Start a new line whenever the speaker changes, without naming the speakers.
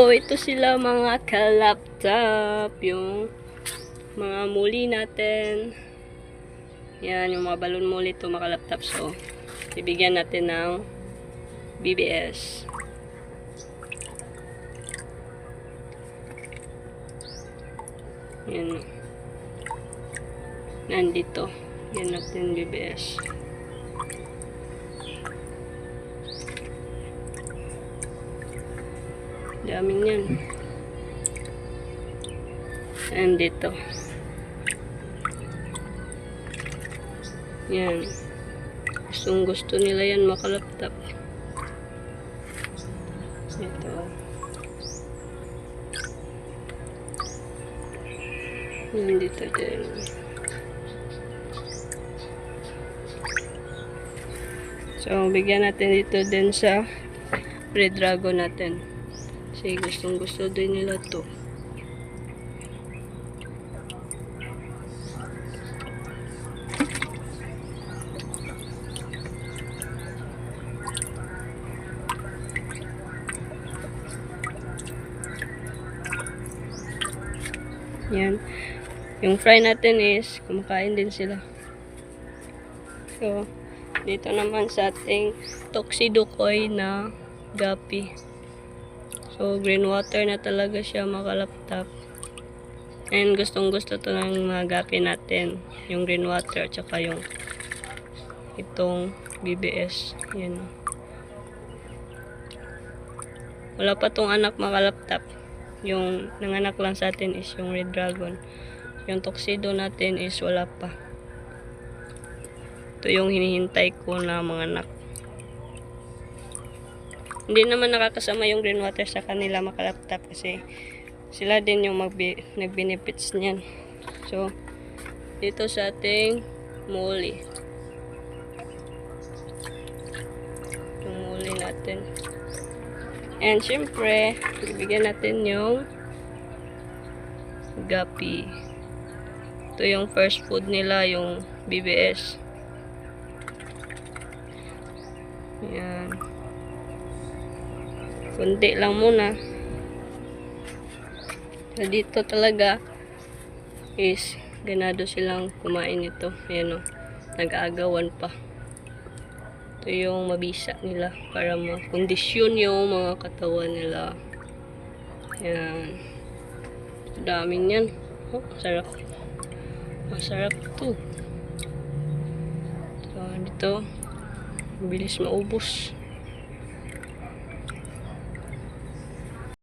So, ito sila mga ka-laptop, yung mga muli natin. Yan, yung mga balon muli ito mga ka-laptop. So, bibigyan natin ng BBS. Yan. Nandito. Yan natin BBS. Daming yan. Nandito. Yan. Gustong gusto nila yan mga ka-laptop. Ito. Nandito din. So, bigyan natin dito din sa Red Dragon natin. Kasi gustong gusto din nila to. Yan. Yung fry natin is kumakain din sila. So, dito naman sa ating Tuxedo Koi na Guppy. So, green water na talaga siya mga ka-laptop. And gustong gusto to ng mga Guppy natin. Yung green water at saka yung itong BBS. Yan. Wala pa tong anak mga ka-laptop. Yung nanganak lang sa atin is yung Red Dragon. Yung Tuxedo natin is wala pa. Ito yung hinihintay ko na mga anak. Hindi naman nakakasama yung green water sa kanila mga ka-laptop kasi sila din yung nag-benefits niyan. So, dito sa ating muli. Yung muli natin. And syempre, bibigyan natin yung Guppy. Ito yung first food nila, yung BBS. Yan. Kunti lang muna. So, dito talaga is ganado silang kumain ito. Ayan o. Nag-aagawan pa. Ito yung mabisa nila para makondisyon yung mga katawan nila. Ayan. Daming yan. Oh, sarap. Masarap to. So, dito. Bilis maubos.